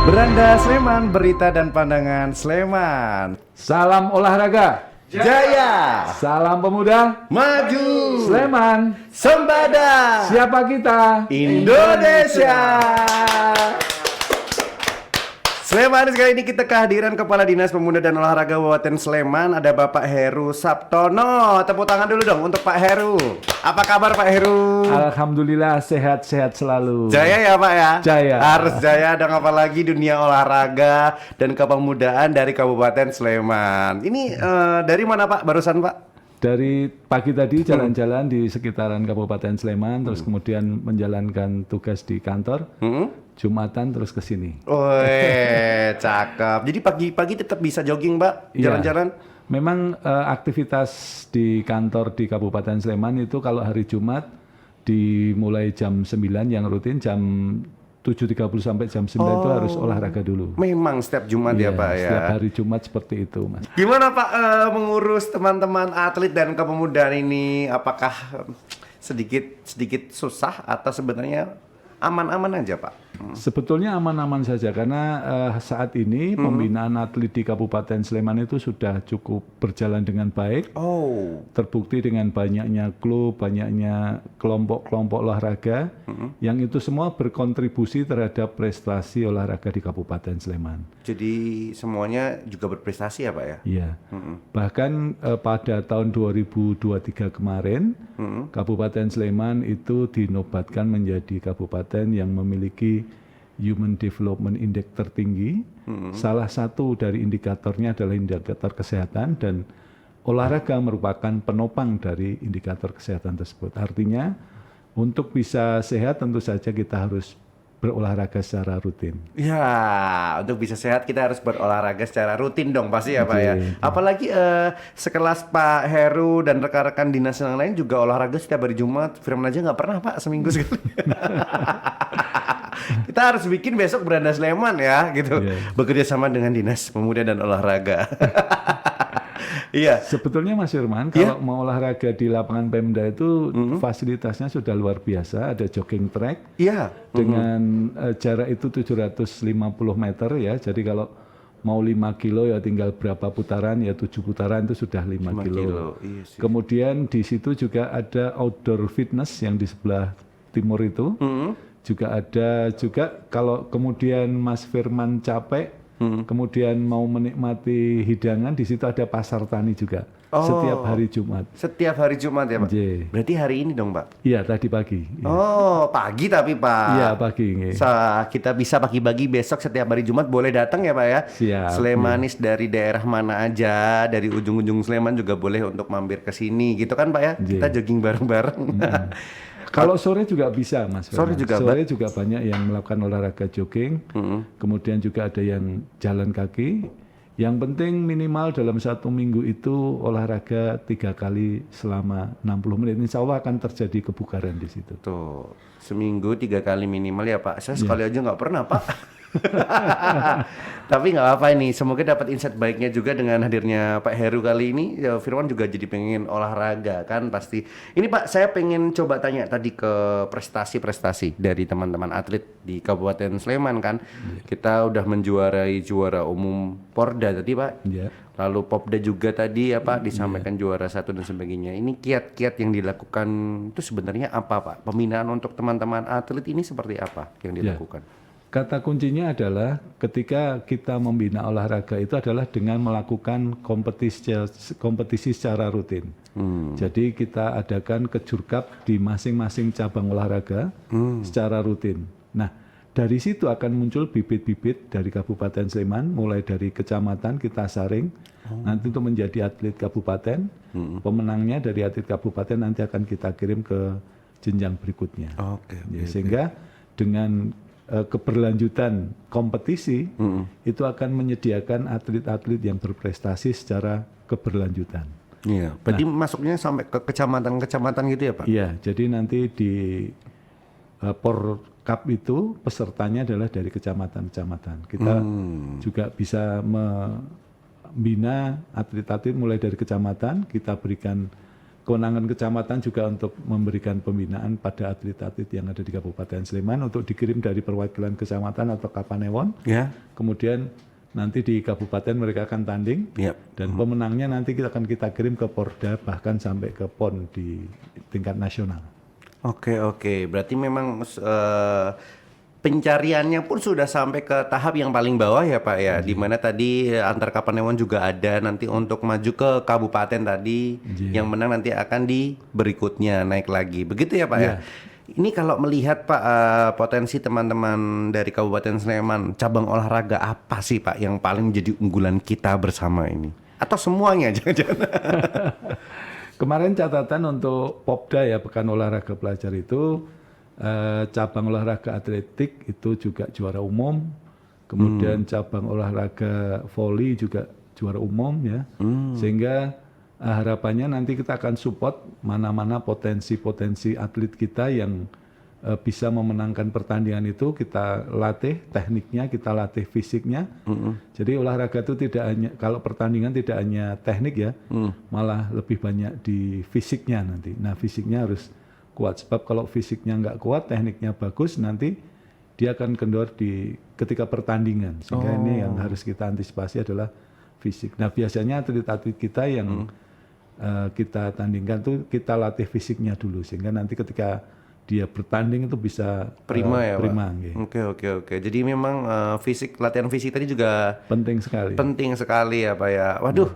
Beranda Sleman, berita dan pandangan Sleman. Salam olahraga, Jaya, salam pemuda, maju, Sleman. Sembada, Siapa kita? Indonesia. Sleman, kali ini kita kehadiran Kepala Dinas Pemuda dan Olahraga Kabupaten Sleman. Ada Bapak Heru Sabtono. Tepuk tangan dulu dong untuk Pak Heru. Apa kabar Pak Heru? Alhamdulillah sehat-sehat selalu. Jaya ya Pak ya? Jaya. Harus jaya dong, apalagi dunia olahraga dan kepemudaan dari Kabupaten Sleman. Ini dari mana Pak barusan Pak? Dari pagi tadi jalan-jalan di sekitaran Kabupaten Sleman, terus kemudian menjalankan tugas di kantor. Jumatan terus ke sini. Wih, cakep. Jadi pagi-pagi tetap bisa jogging, Mbak? Jalan-jalan? Memang aktivitas di kantor di Kabupaten Sleman itu kalau hari Jumat dimulai jam 9 yang rutin, jam 7.30 sampai jam 9 itu harus olahraga dulu. Memang setiap Jumat ya, Pak ya? Setiap hari Jumat seperti itu, Mas. Gimana Pak mengurus teman-teman atlet dan kepemudaan ini? Apakah sedikit susah atau sebenarnya aman-aman aja, Pak? Sebetulnya aman-aman saja karena saat ini pembinaan atlet di Kabupaten Sleman itu sudah cukup berjalan dengan baik. Oh. Terbukti dengan banyaknya klub, banyaknya kelompok-kelompok olahraga yang itu semua berkontribusi terhadap prestasi olahraga di Kabupaten Sleman. Jadi semuanya juga berprestasi ya Pak ya? Iya. Bahkan pada tahun 2023 kemarin, Kabupaten Sleman itu dinobatkan menjadi kabupaten yang memiliki Human Development Index tertinggi. Salah satu dari indikatornya adalah indikator kesehatan dan olahraga merupakan penopang dari indikator kesehatan tersebut. Artinya untuk bisa sehat tentu saja kita harus berolahraga secara rutin. Ya, untuk bisa sehat kita harus berolahraga secara rutin dong pasti ya Pak ya. Apalagi sekelas Pak Heru dan rekan-rekan dinas yang lain juga olahraga setiap hari Jumat. Firman aja nggak pernah Pak, seminggu sekali. Kita harus bikin besok Beranda Sleman ya gitu. Bekerja sama dengan Dinas Pemuda dan Olahraga. Iya. Sebetulnya Mas Firman, kalau mau olahraga di lapangan Pemda itu fasilitasnya sudah luar biasa. Ada jogging track dengan jarak itu 750 meter ya. Jadi kalau mau 5 kilo ya tinggal berapa putaran ya 7 putaran itu sudah 5 kilo. Iya sih. Kemudian di situ juga ada outdoor fitness yang di sebelah timur itu. Juga ada juga kalau kemudian Mas Firman capek, kemudian mau menikmati hidangan, di situ ada pasar tani juga. Setiap hari Jumat. Setiap hari Jumat ya Pak? J. Berarti hari ini dong Pak? Iya, tadi pagi. Ya. Oh, pagi tapi Pak? Iya, pagi. Kita bisa pagi-pagi besok setiap hari Jumat boleh datang ya Pak ya? Siap. Slemanis dari daerah mana aja, dari ujung-ujung Sleman juga boleh untuk mampir ke sini gitu kan Pak ya? Kita jogging bareng-bareng. Kalau sore juga bisa Mas. Sore juga banyak yang melakukan olahraga jogging. Kemudian juga ada yang jalan kaki. Yang penting minimal dalam 1 minggu itu olahraga 3 kali selama 60 menit. Insya Allah akan terjadi kebugaran di situ. Tuh, seminggu 3 kali minimal ya Pak. Saya sekali aja nggak pernah Pak. Tapi nggak apa ini, semoga dapat insight baiknya juga dengan hadirnya Pak Heru kali ini. Ya, Firman juga jadi pengen olahraga kan pasti. Ini Pak, saya pengen coba tanya tadi ke prestasi-prestasi dari teman-teman atlet di Kabupaten Sleman kan. Kita udah menjuarai juara umum Porda tadi Pak. Lalu Popda juga tadi ya Pak disampaikan juara 1 dan sebagainya. Ini kiat-kiat yang dilakukan itu sebenarnya apa Pak? Pembinaan untuk teman-teman atlet ini seperti apa yang dilakukan? Kata kuncinya adalah ketika kita membina olahraga itu adalah dengan melakukan kompetisi secara rutin. Jadi kita adakan kejurkap di masing-masing cabang olahraga secara rutin. Nah, dari situ akan muncul bibit-bibit dari Kabupaten Sleman, mulai dari kecamatan kita saring, nanti itu menjadi atlet kabupaten, pemenangnya dari atlet kabupaten nanti akan kita kirim ke jenjang berikutnya. Sehingga dengan keberlanjutan kompetisi itu akan menyediakan atlet-atlet yang berprestasi secara keberlanjutan. Iya, berarti masuknya sampai ke kecamatan-kecamatan gitu ya Pak? Iya, jadi nanti di Porkap itu pesertanya adalah dari kecamatan-kecamatan. Kita juga bisa membina atlet-atlet mulai dari kecamatan, kita berikan kewenangan kecamatan juga untuk memberikan pembinaan pada atlet-atlet yang ada di Kabupaten Sleman untuk dikirim dari perwakilan kecamatan atau Kapanewon. Ya. Kemudian nanti di kabupaten mereka akan tanding dan pemenangnya nanti akan kita kirim ke Porda bahkan sampai ke PON di tingkat nasional. Oke. Berarti memang pencariannya pun sudah sampai ke tahap yang paling bawah ya Pak ya, di mana tadi antar Kapanewon juga ada nanti untuk maju ke kabupaten tadi, yang menang nanti akan di berikutnya naik lagi, begitu ya Pak ya. Ini kalau melihat Pak potensi teman-teman dari Kabupaten Sleman, cabang olahraga apa sih Pak yang paling menjadi unggulan kita bersama ini? Atau semuanya jangan-jangan? Kemarin catatan untuk Popda ya, Pekan Olahraga Pelajar itu cabang olahraga atletik itu juga juara umum, kemudian cabang olahraga voli juga juara umum ya, sehingga harapannya nanti kita akan support mana-mana potensi-potensi atlet kita yang bisa memenangkan pertandingan itu, kita latih tekniknya, kita latih fisiknya. Jadi olahraga itu tidak hanya, kalau pertandingan tidak hanya teknik ya, malah lebih banyak di fisiknya nanti. Nah fisiknya harus kuat, sebab kalau fisiknya nggak kuat, tekniknya bagus, nanti dia akan kendor di ketika pertandingan. Sehingga ini yang harus kita antisipasi adalah fisik. Nah biasanya atlet-atlet kita yang kita tandingkan tuh kita latih fisiknya dulu, sehingga nanti ketika dia bertanding itu bisa prima ya prima, Pak. Oke. Jadi memang latihan fisik tadi juga penting sekali. Penting sekali ya Pak ya. Waduh,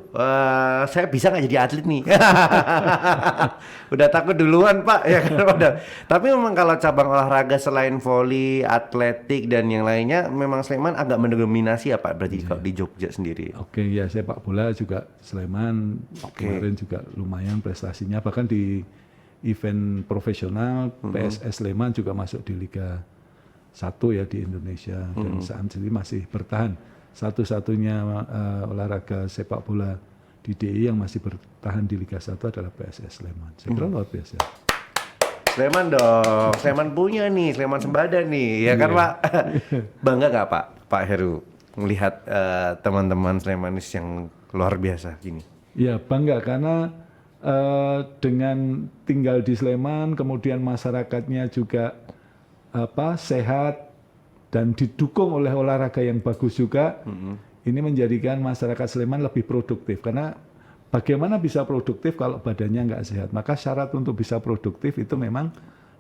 saya bisa nggak jadi atlet nih? Udah takut duluan Pak ya kan. Tapi memang kalau cabang olahraga selain voli, atletik dan yang lainnya, memang Sleman agak mendominasi ya Pak. Berarti kalau di Jogja sendiri. Oke ya, sepak bola juga Sleman kemarin juga lumayan prestasinya, bahkan di event profesional PSS Sleman juga masuk di Liga 1 ya di Indonesia, dan saat ini masih bertahan. Satu-satunya olahraga sepak bola di DI yang masih bertahan di Liga 1 adalah PSS Sleman. Saya kira luar biasa. Sleman dong, Sleman punya nih, Sleman Sembada nih, ya kan Pak? Bangga nggak Pak Heru melihat teman-teman Slemanis yang luar biasa gini? Ya bangga karena dengan tinggal di Sleman, kemudian masyarakatnya juga sehat dan didukung oleh olahraga yang bagus juga, ini menjadikan masyarakat Sleman lebih produktif. Karena bagaimana bisa produktif kalau badannya nggak sehat? Maka syarat untuk bisa produktif itu memang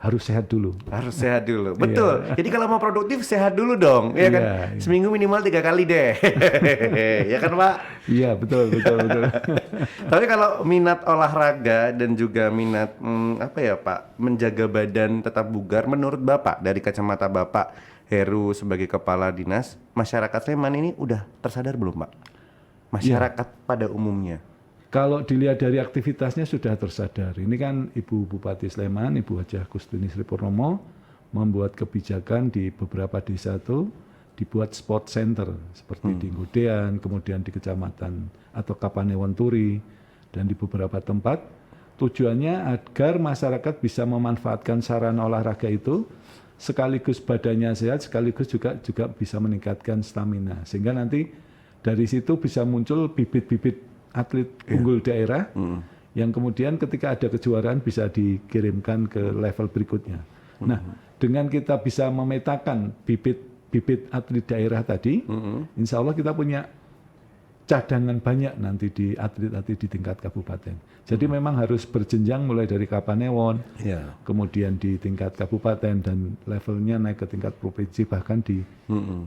harus sehat dulu. Harus sehat dulu, betul. Jadi kalau mau produktif sehat dulu dong, ya kan? Seminggu minimal 3 kali deh, ya kan Pak? Iya betul. Tapi kalau minat olahraga dan juga minat Pak, menjaga badan tetap bugar, menurut Bapak dari kacamata Bapak Heru sebagai kepala dinas, masyarakat Sleman ini udah tersadar belum Pak? Masyarakat pada umumnya. Kalau dilihat dari aktivitasnya sudah tersadar. Ini kan Ibu Bupati Sleman, Ibu Hajah Kustuni Sri Purnomo membuat kebijakan di beberapa desa itu dibuat sport center seperti di Godean, kemudian di Kecamatan atau Kapanewon Turi, dan di beberapa tempat. Tujuannya agar masyarakat bisa memanfaatkan sarana olahraga itu, sekaligus badannya sehat, sekaligus juga bisa meningkatkan stamina. Sehingga nanti dari situ bisa muncul bibit-bibit atlet unggul daerah yang kemudian ketika ada kejuaraan bisa dikirimkan ke level berikutnya. Nah, dengan kita bisa memetakan bibit atlet daerah tadi, insya Allah kita punya cadangan banyak nanti di atlet-atlet di tingkat kabupaten. Jadi memang harus berjenjang mulai dari Kapanewon, kemudian di tingkat kabupaten, dan levelnya naik ke tingkat provinsi, bahkan di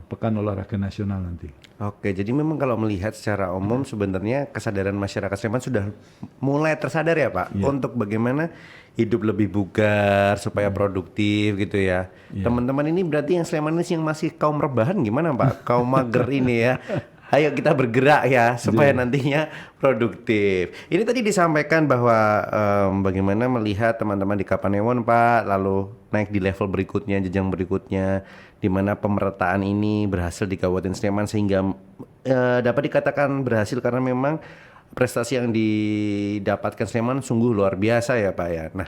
Pekan Olahraga Nasional nanti. Oke, jadi memang kalau melihat secara umum sebenarnya kesadaran masyarakat Sleman sudah mulai tersadar ya Pak, untuk bagaimana hidup lebih bugar supaya produktif gitu ya. Teman-teman ini berarti yang Slemanis yang masih kaum rebahan gimana Pak? Kaum mager ini ya. Ayo kita bergerak ya supaya nantinya produktif. Ini tadi disampaikan bahwa bagaimana melihat teman-teman di Kapanewon Pak, lalu naik di level berikutnya, jenjang berikutnya, di mana pemerataan ini berhasil di Kabupaten Sleman sehingga dapat dikatakan berhasil karena memang prestasi yang didapatkan Sleman sungguh luar biasa ya Pak ya. Nah,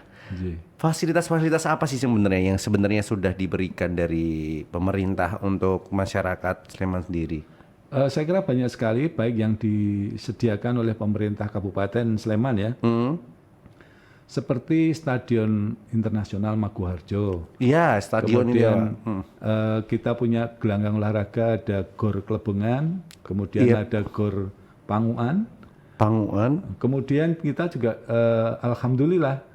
fasilitas-fasilitas apa sih yang sebenarnya sudah diberikan dari pemerintah untuk masyarakat Sleman sendiri? Saya kira banyak sekali, baik yang disediakan oleh pemerintah Kabupaten Sleman ya. seperti Stadion Internasional Maguwarjo. Iya, stadion ini ya, Kemudian Pak. kita punya gelanggang olahraga, ada Gor Klebengan, kemudian Iya. ada Gor Panguan. Panguan. Kemudian kita juga alhamdulillah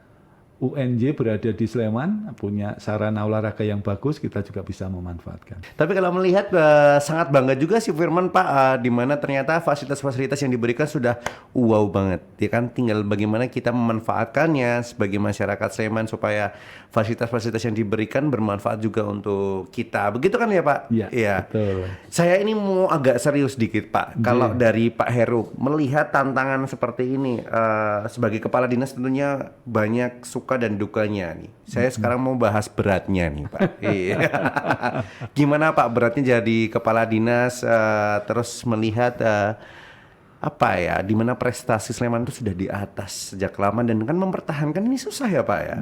UNJ berada di Sleman, punya sarana olahraga yang bagus, kita juga bisa memanfaatkan. Tapi kalau melihat sangat bangga juga sih Firman Pak, di mana ternyata fasilitas-fasilitas yang diberikan sudah wow banget, ya kan? Tinggal bagaimana kita memanfaatkannya sebagai masyarakat Sleman supaya fasilitas-fasilitas yang diberikan bermanfaat juga untuk kita. Begitu kan ya Pak? Iya, betul. Saya ini mau agak serius dikit Pak. Kalau dari Pak Heru melihat tantangan seperti ini, sebagai kepala dinas tentunya banyak suka dan dukanya nih. Saya sekarang mau bahas beratnya nih Pak. Iya. Gimana Pak beratnya jadi kepala dinas, terus melihat apa ya, dimana prestasi Sleman itu sudah di atas sejak lama dan kan mempertahankan ini susah ya Pak ya.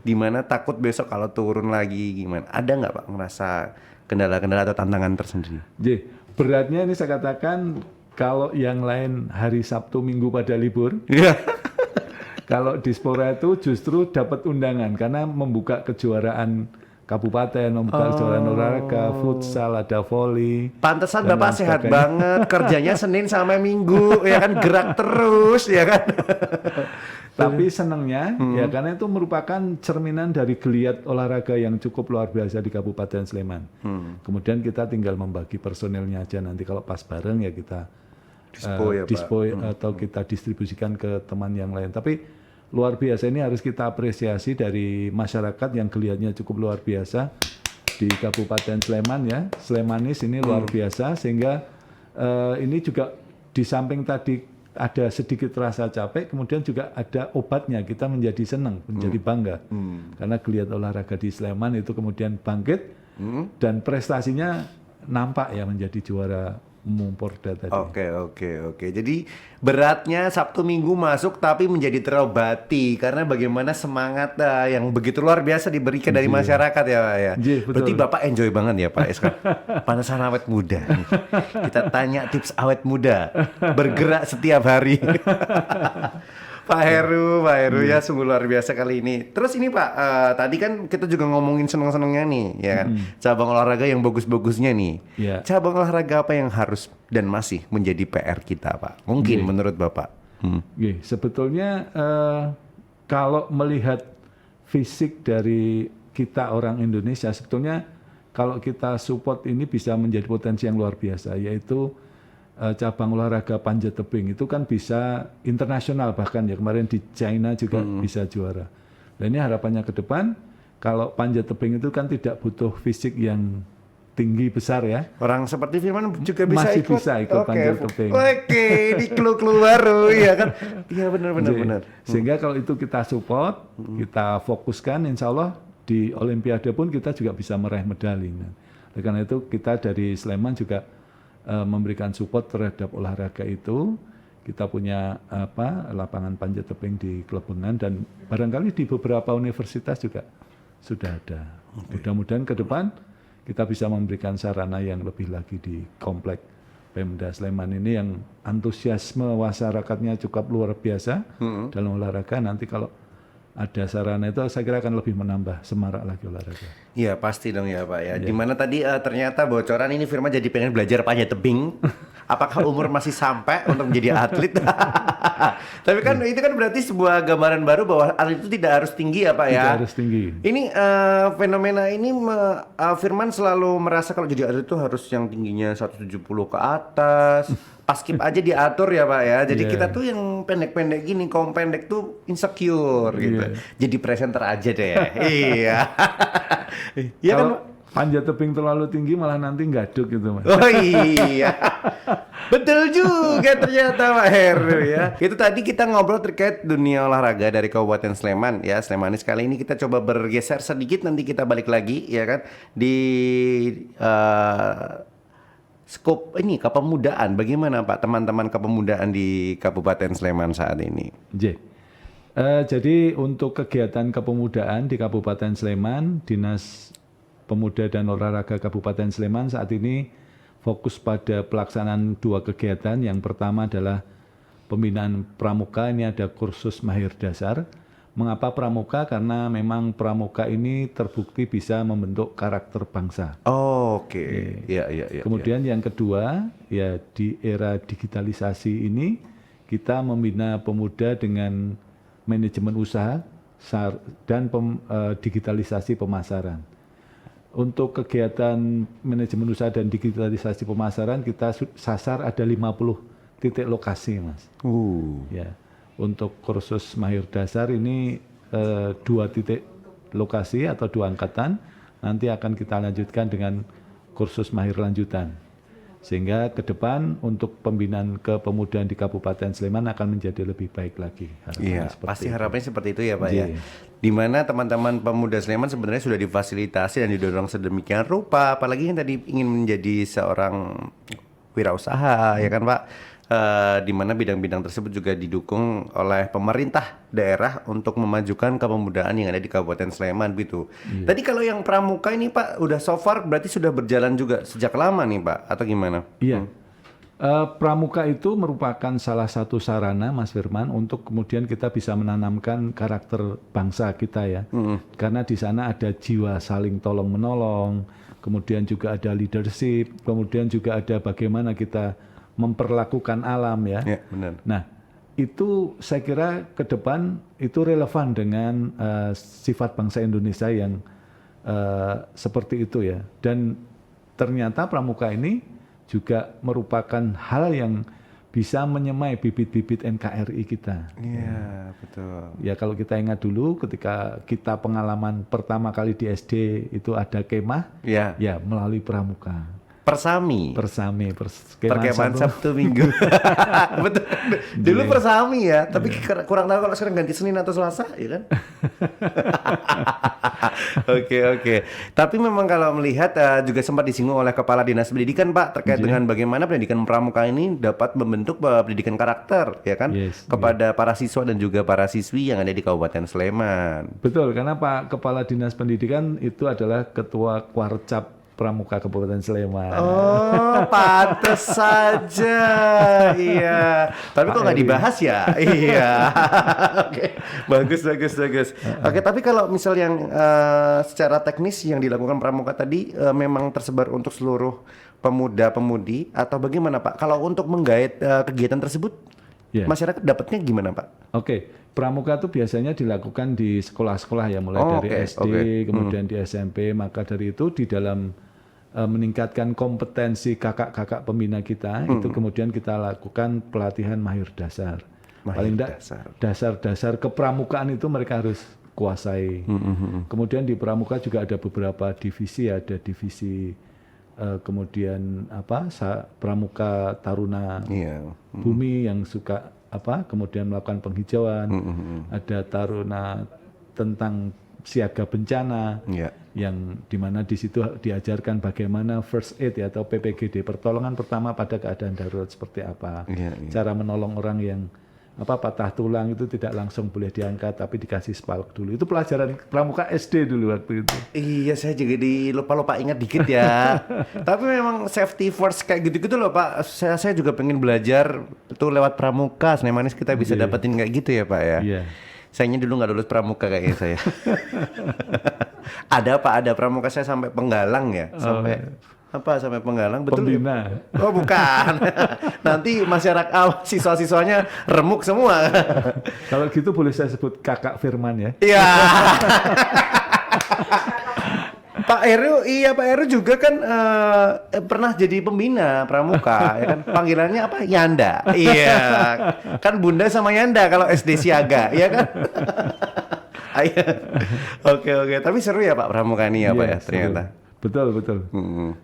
Dimana takut besok kalau turun lagi gimana? Ada nggak Pak ngerasa kendala-kendala atau tantangan tersendiri? Beratnya ini saya katakan kalau yang lain hari Sabtu Minggu pada libur. Kalau Dispora itu justru dapat undangan karena membuka kejuaraan kabupaten, membuka kejuaraan olahraga, futsal, ada voli. Pantesan Bapak sehat banget, kerjanya Senin sampai Minggu, ya kan, gerak terus, ya kan. Tapi senangnya ya karena itu merupakan cerminan dari geliat olahraga yang cukup luar biasa di Kabupaten Sleman. Kemudian kita tinggal membagi personilnya aja, nanti kalau pas bareng ya kita dispo atau kita distribusikan ke teman yang lain. Tapi luar biasa, ini harus kita apresiasi dari masyarakat yang geliatnya cukup luar biasa di Kabupaten Sleman ya. Slemanis ini luar biasa, sehingga ini juga di samping tadi ada sedikit rasa capek, kemudian juga ada obatnya, kita menjadi senang, menjadi bangga. Karena geliat olahraga di Sleman itu kemudian bangkit dan prestasinya nampak ya menjadi juara umum Porda tadi. Oke. Jadi beratnya Sabtu Minggu masuk tapi menjadi terobati karena bagaimana semangat yang begitu luar biasa diberikan dari masyarakat ya Pak ya. Berarti Bapak enjoy banget ya Pak Eska. Pantesan awet muda. Kita tanya tips awet muda, bergerak setiap hari. Pak Heru ya sungguh luar biasa kali ini. Terus ini Pak, tadi kan kita juga ngomongin seneng-senengnya nih, ya kan? Cabang olahraga yang bagus-bagusnya nih. Cabang olahraga apa yang harus dan masih menjadi PR kita Pak? Mungkin menurut Bapak. Sebetulnya kalau melihat fisik dari kita orang Indonesia, sebetulnya kalau kita support ini bisa menjadi potensi yang luar biasa, yaitu cabang olahraga panjat tebing itu kan bisa internasional, bahkan ya kemarin di China juga bisa juara. Dan ini harapannya ke depan, kalau panjat tebing itu kan tidak butuh fisik yang tinggi besar ya. Orang seperti Firman juga bisa masih ikut. bisa ikut panjat tebing. Ini clue baru ya kan. Iya benar. Sehingga kalau itu kita support, kita fokuskan, insya Allah di Olimpiade pun kita juga bisa meraih medali. Nah, karena itu kita dari Sleman juga memberikan support terhadap olahraga itu. Kita punya lapangan panjat tebing di Klebengan dan barangkali di beberapa universitas juga sudah ada. Mudah-mudahan ke depan kita bisa memberikan sarana yang lebih lagi di komplek Pemda Sleman ini yang antusiasme masyarakatnya cukup luar biasa dalam olahraga. Nanti kalau ada sarana itu saya kira akan lebih menambah semarak lagi olahraga. Iya pasti dong ya Pak ya. Dimana tadi ternyata bocoran ini Firman jadi pengen belajar panjat tebing. Apakah umur masih sampai untuk menjadi atlet? Tapi kan itu kan berarti sebuah gambaran baru bahwa atlet itu tidak harus tinggi ya Pak ya. Tidak harus tinggi. Ini fenomena ini Firman selalu merasa kalau jadi atlet itu harus yang tingginya 170 ke atas. Pas skip aja diatur ya Pak ya. Jadi kita tuh yang pendek-pendek gini, kaum pendek tuh insecure gitu. Jadi presenter aja deh. Iya. Ya kalau panjat tebing terlalu tinggi malah nanti gaduk gitu Mas. Oh iya. Betul juga ternyata Pak Heru ya. Itu tadi kita ngobrol terkait dunia olahraga dari Kabupaten Sleman ya. Slemanis kali ini kita coba bergeser sedikit, nanti kita balik lagi ya kan di skop ini kepemudaan. Bagaimana Pak teman-teman kepemudaan di Kabupaten Sleman saat ini? Jadi untuk kegiatan kepemudaan di Kabupaten Sleman, Dinas Pemuda dan Olahraga Kabupaten Sleman saat ini fokus pada pelaksanaan 2 kegiatan. Yang pertama adalah pembinaan pramuka, ini ada kursus mahir dasar Mengapa pramuka? Karena memang pramuka ini terbukti bisa membentuk karakter bangsa. Oh, oke. Iya, iya, iya. Kemudian yang kedua, ya di era digitalisasi ini kita membina pemuda dengan manajemen usaha dan digitalisasi pemasaran. Untuk kegiatan manajemen usaha dan digitalisasi pemasaran kita sasar ada 50 titik lokasi, Mas. Ya. Untuk kursus mahir dasar ini 2 titik lokasi atau 2 angkatan, nanti akan kita lanjutkan dengan kursus mahir lanjutan. Sehingga ke depan untuk pembinaan kepemudaan di Kabupaten Sleman akan menjadi lebih baik lagi. Iya, pasti harapannya seperti itu ya Pak ya. Di mana teman-teman pemuda Sleman sebenarnya sudah difasilitasi dan didorong sedemikian rupa, apalagi yang tadi ingin menjadi seorang wirausaha, ya kan Pak? Di mana bidang-bidang tersebut juga didukung oleh pemerintah daerah untuk memajukan kepemudaan yang ada di Kabupaten Sleman gitu. Tadi kalau yang pramuka ini Pak udah so far berarti sudah berjalan juga sejak lama nih Pak atau gimana? Iya. Pramuka itu merupakan salah satu sarana Mas Firman untuk kemudian kita bisa menanamkan karakter bangsa kita ya. Karena di sana ada jiwa saling tolong menolong, kemudian juga ada leadership, kemudian juga ada bagaimana kita memperlakukan alam ya. Ya, benar. Nah, itu saya kira ke depan itu relevan dengan sifat bangsa Indonesia yang seperti itu ya. Dan ternyata pramuka ini juga merupakan hal yang bisa menyemai bibit-bibit NKRI kita. Iya, betul. Ya kalau kita ingat dulu ketika kita pengalaman pertama kali di SD itu ada kemah, ya melalui pramuka. Persami. Perkemahan Sabtu Minggu. Betul. Dulu Persami ya, tapi kurang tahu kalau sekarang ganti Senin atau Selasa, ya kan? Oke. Tapi memang kalau melihat juga sempat disinggung oleh Kepala Dinas Pendidikan Pak terkait dengan bagaimana pendidikan pramuka ini dapat membentuk pendidikan karakter, ya kan? Kepada para siswa dan juga para siswi yang ada di Kabupaten Sleman. Betul, karena Pak Kepala Dinas Pendidikan itu adalah Ketua Kwarcap Pramuka Kabupaten Sleman. Oh, pantes saja. Iya. Tapi kok nggak dibahas ya? Iya. Oke. Bagus. Oke, tapi kalau misal yang secara teknis yang dilakukan pramuka tadi memang tersebar untuk seluruh pemuda-pemudi atau bagaimana Pak? Kalau untuk menggait kegiatan tersebut, masyarakat dapatnya gimana Pak? Oke. Pramuka itu biasanya dilakukan di sekolah-sekolah ya, mulai dari SD, kemudian di SMP. Maka dari itu di dalam meningkatkan kompetensi kakak-kakak pembina kita, itu kemudian kita lakukan pelatihan mahir dasar. Paling tidak dasar-dasar kepramukaan itu mereka harus kuasai. Kemudian di pramuka juga ada beberapa divisi, ada divisi kemudian pramuka taruna bumi yang suka kemudian melakukan penghijauan, ada taruna tentang siaga bencana, yang dimana di situ diajarkan bagaimana first aid atau PPGD, pertolongan pertama pada keadaan darurat seperti apa, cara menolong orang yang patah tulang itu tidak langsung boleh diangkat tapi dikasih spalk dulu. Itu pelajaran pramuka SD dulu waktu itu. Iya, saya juga lupa ingat dikit ya. Tapi memang safety first kayak gitu-gitu loh Pak. Saya juga pengen belajar itu lewat pramuka. Snemanis kita bisa dapetin kayak gitu ya Pak ya. Sayangnya dulu nggak lulus pramuka kayaknya saya. Ada pramuka saya sampai Penggalang ya, sampai Penggalang betul. Pembina. Oh bukan. Nanti masyarakat siswa-siswanya remuk semua. Kalau gitu boleh saya sebut Kakak Firman ya. Iya. Pak Heru juga kan pernah jadi pembina pramuka, ya kan? Panggilannya apa? Yanda. Iya. Kan Bunda sama Yanda kalau SD Siaga, ya kan? Oke. Tapi seru ya Pak pramuka ini ya Pak ya ternyata. Betul.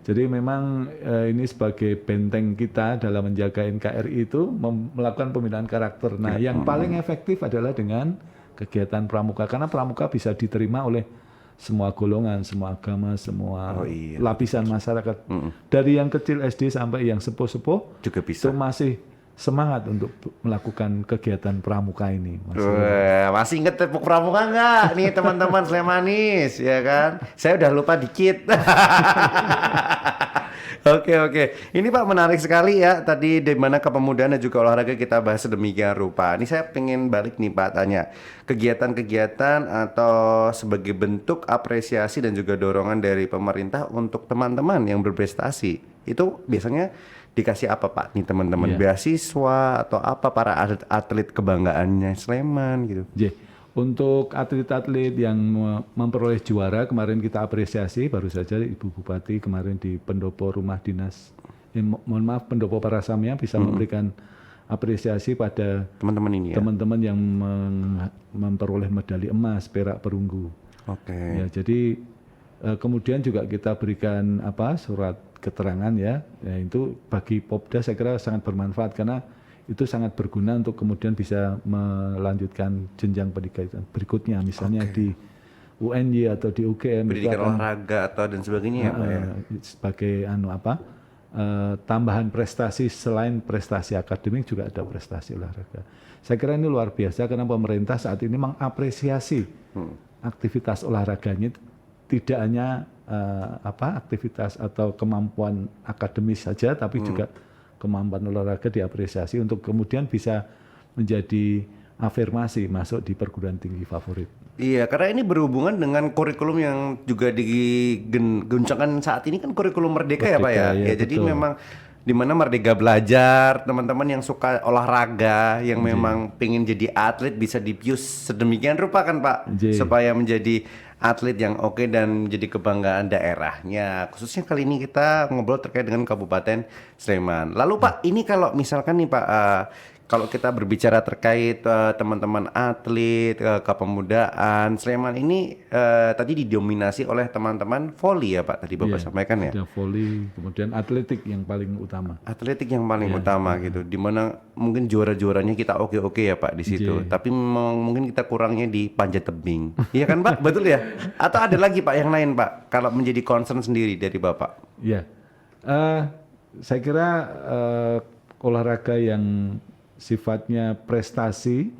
Jadi memang ini sebagai benteng kita dalam menjaga NKRI itu melakukan pembinaan karakter. Nah, yang paling efektif adalah dengan kegiatan pramuka, karena pramuka bisa diterima oleh semua golongan, semua agama, semua lapisan masyarakat. Dari yang kecil SD sampai yang sepuh-sepuh juga bisa. Itu masih semangat untuk melakukan kegiatan pramuka ini, Mas. Wah, masih inget tepuk pramuka nggak nih teman-teman Slemanis, ya kan? Saya udah lupa dikit. Oke. Ini Pak menarik sekali ya. Tadi di mana kepemudaan dan juga olahraga kita bahas sedemikian rupa. Ini saya pengen balik nih Pak tanya. Kegiatan-kegiatan atau sebagai bentuk apresiasi dan juga dorongan dari pemerintah untuk teman-teman yang berprestasi. Itu biasanya dikasih apa Pak nih teman-teman? Iya. Beasiswa atau apa para atlet kebanggaannya Sleman gitu? Untuk atlet-atlet yang memperoleh juara kemarin kita apresiasi, baru saja Ibu Bupati kemarin di pendopo rumah dinas, mohon maaf pendopo Parasamya bisa memberikan apresiasi pada Teman-teman ini ya. teman-teman yang memperoleh medali emas, perak, perunggu. Oke. Ya, jadi kemudian juga kita berikan surat keterangan ya itu bagi Popda saya kira sangat bermanfaat karena itu sangat berguna untuk kemudian bisa melanjutkan jenjang pendidikan berikutnya, misalnya di UNY atau di UGM Pendidikan olahraga atau dan sebagainya ya Pak ya. Sebagai tambahan prestasi selain prestasi akademik juga ada prestasi olahraga. Saya kira ini luar biasa karena pemerintah saat ini mengapresiasi aktivitas olahraganya, tidak hanya aktivitas atau kemampuan akademis saja, tapi juga kemampuan olahraga diapresiasi untuk kemudian bisa menjadi afirmasi masuk di perguruan tinggi favorit. Iya, karena ini berhubungan dengan kurikulum yang juga diguncangkan saat ini kan kurikulum merdeka ya Pak ya. Ya, Jadi memang di mana merdeka belajar, teman-teman yang suka olahraga, yang memang pengen jadi atlet bisa dipius sedemikian rupa kan Pak, supaya menjadi atlet yang oke dan menjadi kebanggaan daerahnya. Khususnya kali ini kita ngobrol terkait dengan Kabupaten Sleman. Lalu Pak, ini kalau misalkan nih Pak, kalau kita berbicara terkait teman-teman atlet, kepemudaan, Sleman ini tadi didominasi oleh teman-teman voli ya Pak, tadi Bapak sampaikan ya? Ada voli, kemudian atletik yang paling utama. Atletik yang paling utama gitu, dimana mungkin juara-juaranya kita oke-oke ya Pak di situ, tapi mungkin kita kurangnya di panjat tebing, iya kan Pak, betul ya? Atau ada lagi Pak yang lain Pak, kalau menjadi concern sendiri dari Bapak? Ya, saya kira olahraga yang sifatnya prestasi,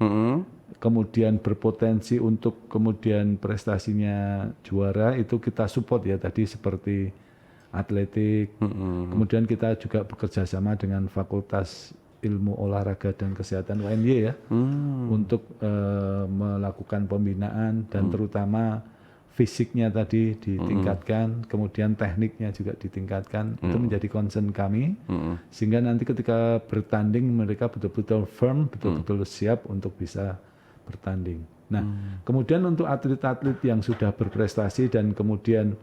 kemudian berpotensi untuk kemudian prestasinya juara itu kita support ya tadi seperti atletik, kemudian kita juga bekerja sama dengan Fakultas Ilmu Olahraga dan Kesehatan UNY ya untuk melakukan pembinaan dan terutama fisiknya tadi ditingkatkan, kemudian tekniknya juga ditingkatkan, itu menjadi concern kami, sehingga nanti ketika bertanding mereka betul-betul firm, betul-betul siap untuk bisa bertanding. Nah, kemudian untuk atlet-atlet yang sudah berprestasi dan kemudian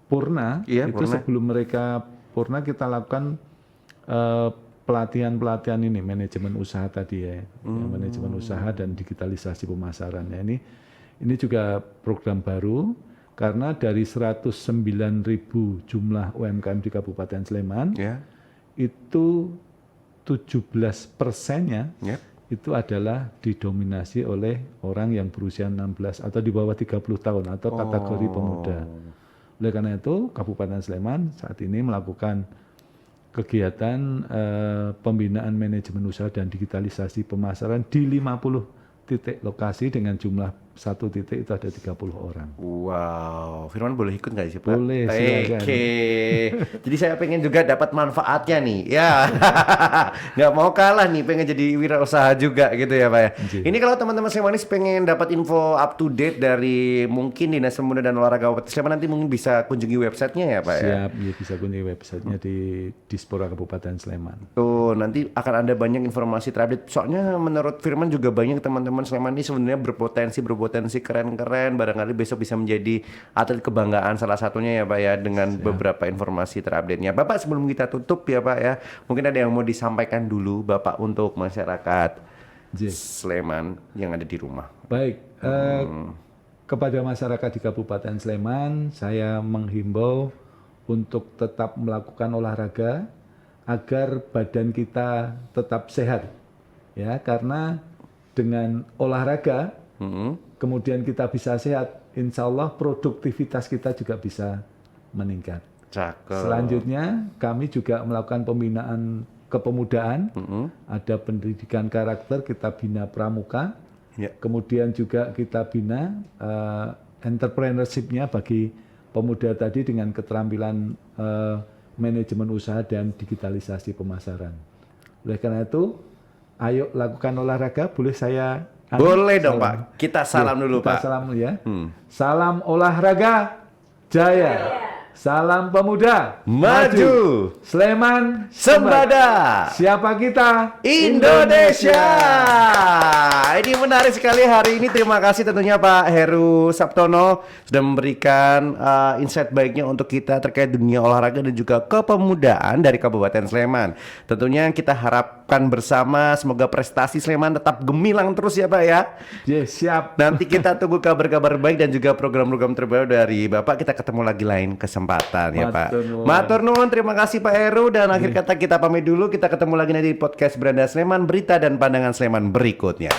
purna, itu sebelum mereka purna kita lakukan pelatihan ini, manajemen usaha tadi ya, manajemen usaha dan digitalisasi pemasaran. Ya, ini juga program baru karena dari 109.000 jumlah UMKM di Kabupaten Sleman, itu 17%-nya itu adalah didominasi oleh orang yang berusia 16 atau di bawah 30 tahun atau kategori pemuda. Oleh karena itu Kabupaten Sleman saat ini melakukan kegiatan pembinaan manajemen usaha dan digitalisasi pemasaran di 50 titik lokasi dengan jumlah satu titik itu ada 30 orang. Wow, Firman boleh ikut nggak sih Pak? Boleh, silakan. Oke, jadi saya pengen juga dapat manfaatnya nih, ya. Nggak mau kalah nih, pengen jadi wirausaha juga gitu ya Pak ya. Ini kalau teman-teman Slemanis pengen dapat info up to date dari mungkin Dinas Pemuda dan Olahraga Kabupaten Sleman, nanti mungkin bisa kunjungi websitenya ya Pak ya? Siap, ya, bisa kunjungi websitenya di Dispora Kabupaten Sleman. Tuh, nanti akan ada banyak informasi terupdate. Soalnya menurut Firman juga banyak teman-teman Sleman ini sebenarnya berpotensi keren-keren, barangkali besok bisa menjadi atlet kebanggaan salah satunya ya Pak ya, dengan beberapa informasi terupdate-nya. Bapak sebelum kita tutup ya Pak ya, mungkin ada yang mau disampaikan dulu Bapak untuk masyarakat Sleman yang ada di rumah. Baik, kepada masyarakat di Kabupaten Sleman, saya menghimbau untuk tetap melakukan olahraga agar badan kita tetap sehat. Ya, karena dengan olahraga kemudian kita bisa sehat, insya Allah produktivitas kita juga bisa meningkat. Cakep. Selanjutnya kami juga melakukan pembinaan kepemudaan, ada pendidikan karakter, kita bina pramuka, Ya. kemudian juga kita bina entrepreneurship-nya bagi pemuda tadi dengan keterampilan manajemen usaha dan digitalisasi pemasaran. Oleh karena itu, ayo lakukan olahraga, boleh saya... Boleh dong salam? Pak, kita salam dulu Kita Pak. salam ya. Salam olahraga jaya. Salam pemuda Maju. Sleman Sembada. Siapa kita? Indonesia. Ini menarik sekali hari ini. Terima kasih tentunya Pak Heru Saptono sudah memberikan insight baiknya untuk kita terkait dunia olahraga dan juga kepemudaan dari Kabupaten Sleman. Tentunya kita harapkan bersama semoga prestasi Sleman tetap gemilang terus ya Pak ya. Yes, siap. Nanti kita tunggu kabar-kabar baik dan juga program-program terbaru dari Bapak. Kita ketemu lagi lain kesempatan ya Pak. Matur nuwun. Matur nuwun, terima kasih Pak Heru. Dan akhir kata kita pamit dulu. Kita ketemu lagi nanti di podcast Beranda Sleman, berita dan pandangan Sleman berikutnya.